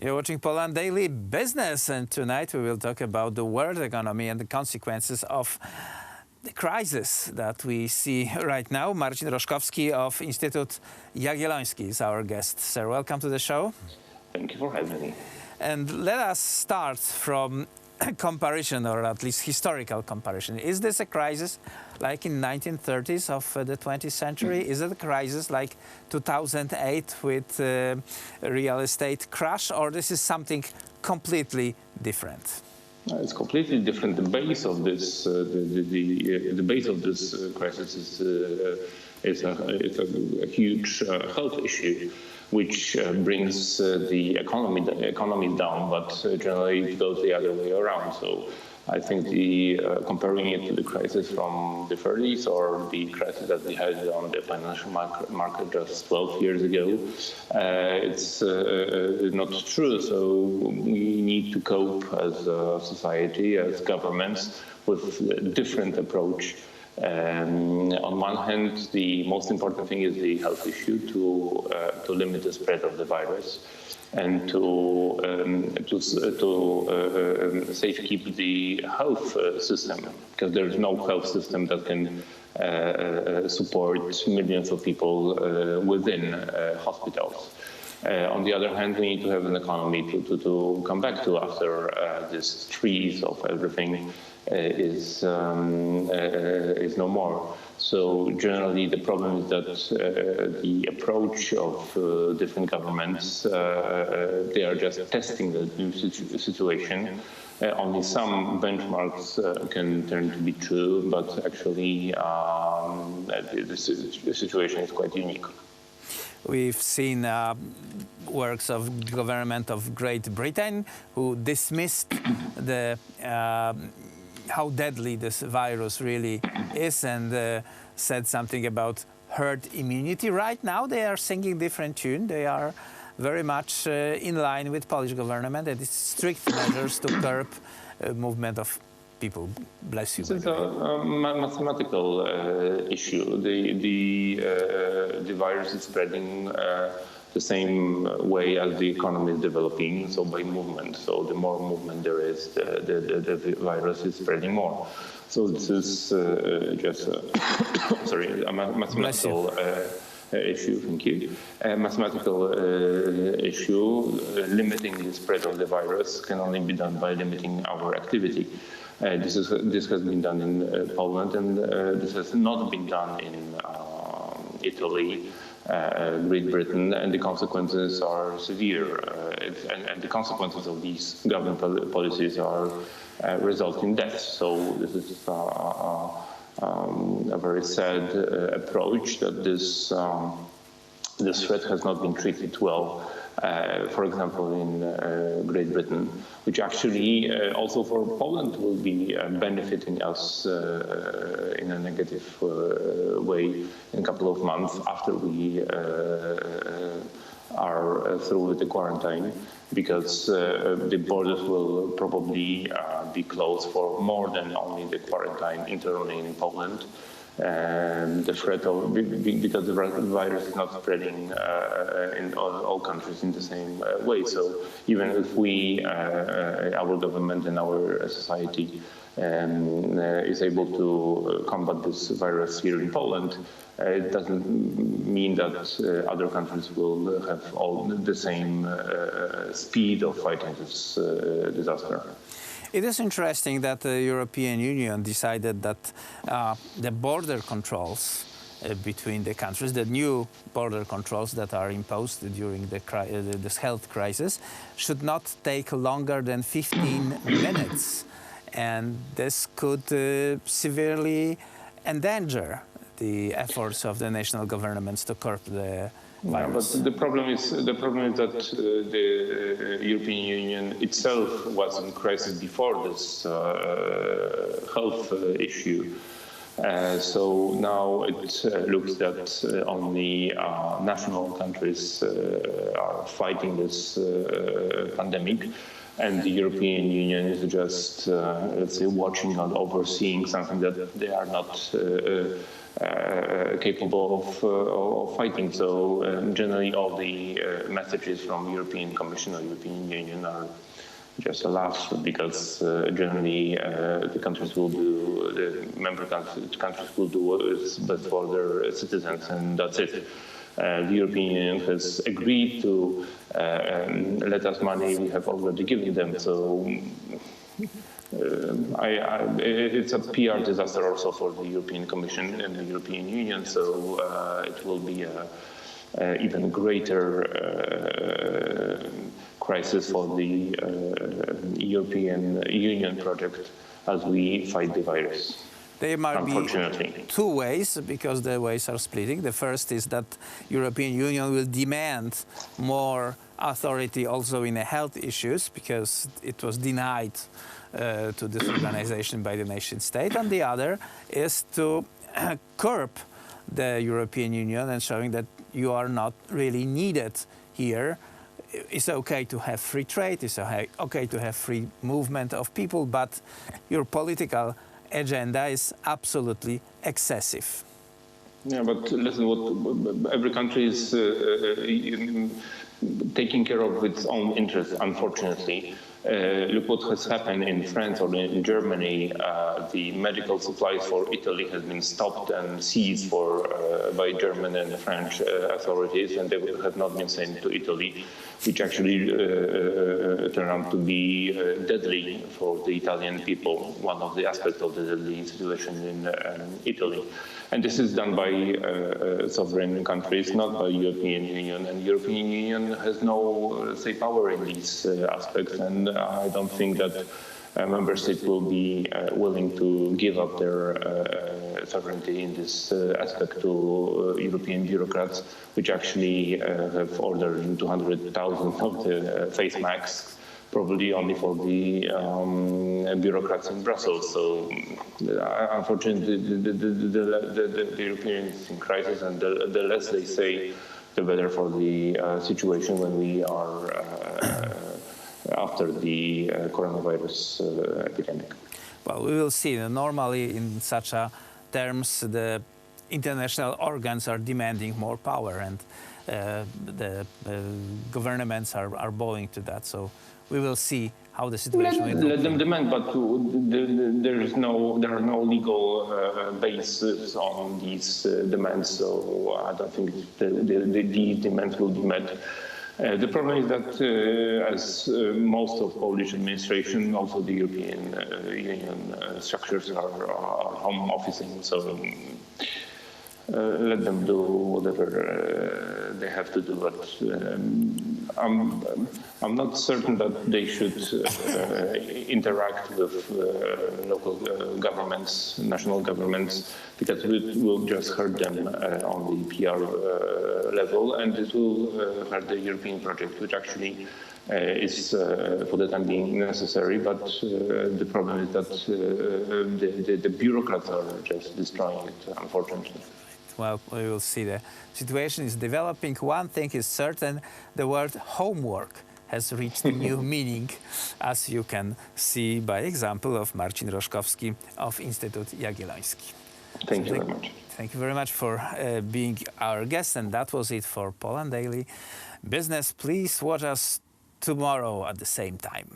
You're watching Poland Daily Business, and tonight we will talk about the world economy and the consequences of the crisis that we see right now. Marcin Roszkowski of Instytut Jagielloński is our guest. Sir, welcome to the show. Thank you for having me. And let us start from a comparison, or at least historical comparison. Is this a crisis like in 1930s of the 20th century? Is it a crisis like 2008 with real estate crash, or this is something completely different? It's completely different. The base of this, the base of this crisis is a huge health issue, which brings the economy down, but generally it goes the other way around. So I think comparing it to the crisis from the 30s or the crisis that we had on the financial market just 12 years ago, it's not true. So we need to cope as a society, as governments, with a different approach. On one hand, the most important thing is the health issue, to limit the spread of the virus and to safekeep the health system, because there is no health system that can support millions of people within hospitals. On the other hand, we need to have an economy to come back to after this freeze of everything is no more. So generally, the problem is that the approach of different governments, they are just testing the new situation. Only some benchmarks can turn to be true, but actually the situation is quite unique. We've seen works of government of Great Britain who dismissed the how deadly this virus really is and said something about herd immunity. Right now they are singing different tune. They are very much in line with Polish government and its strict measures to curb movement of people. Bless you. It's a mathematical issue. The virus is spreading the same way as the economy is developing, so by movement. So the more movement there is, the virus is spreading more. So this is just a mathematical issue. Thank you. A mathematical issue. Limiting the spread of the virus can only be done by limiting our activity. This has been done in Poland, and this has not been done in Italy, Great Britain, and the consequences are severe. And the consequences of these government policies are resulting in deaths. So this is a very sad approach that this threat has not been treated well. For example, in Great Britain, which actually also for Poland will be benefiting us in a negative way in a couple of months after we are through with the quarantine, because the borders will probably be closed for more than only the quarantine internally in Poland. The threat of, because the virus is not spreading in all countries in the same way. So even if we, our government and our society is able to combat this virus here in Poland, it doesn't mean that other countries will have all the same speed of fighting this disaster. It is interesting that the European Union decided that the border controls between the countries, the new border controls that are imposed during this health crisis, should not take longer than 15 minutes. And this could severely endanger the efforts of the national governments to curb the virus. But the problem is that the European Union itself was in crisis before this health issue. So now it looks that only national countries are fighting this pandemic. and the European Union is just, let's say, watching and overseeing something that they are not capable of fighting. So generally all the messages from European Commission or European Union are just a laugh, because generally the member countries will do what is best for their citizens, and that's it. The European Union has agreed to let us money we have already given them. So it's a PR disaster also for the European Commission and the European Union. So it will be an even greater crisis for the European Union project as we fight the virus. There might be two ways, because the ways are splitting. The first is that European Union will demand more authority also in the health issues, because it was denied to this organization by the nation state. And the other is to curb the European Union and showing that you are not really needed here. It's okay to have free trade, it's okay to have free movement of people, but your political agenda is absolutely excessive. Yeah, but listen, what every country is taking care of its own interests, unfortunately. Look what has happened in France or in Germany. The medical supplies for Italy has been stopped and seized by German and French authorities, and they have not been sent to Italy, which actually turned out to be deadly for the Italian people, one of the aspects of the deadly situation in Italy. And this is done by sovereign countries, not by European Union. And European Union has no, say, power in these aspects. And I don't think that member states will be willing to give up their sovereignty in this aspect to European bureaucrats, which actually have ordered 200,000 of the face masks, probably only for the bureaucrats in Brussels. So unfortunately, the European Union is in crisis, and the less they say, the better for the situation when we are after the coronavirus epidemic. Well, we will see. Normally, in such terms, the international organs are demanding more power, and the governments are bowing to that. So we will see how the situation will Let them demand, but there are no legal basis on these demands. So I don't think these demands will be met. The problem is that, as most of Polish administration, also the European Union structures are home officing, so let them do whatever they have to do. But I'm not certain that they should interact with local governments, national governments, because it will just hurt them on the PR level, and it will hurt the European project, which actually is for the time being necessary. But the problem is that the bureaucrats are just destroying it, unfortunately. Well, we will see. The situation is developing. One thing is certain: the word homework has reached a new meaning, as you can see by example of Marcin Roszkowski of Instytut Jagielloński. Thank you very much. Thank you very much for being our guest, and that was it for Poland Daily Business. Please watch us tomorrow at the same time.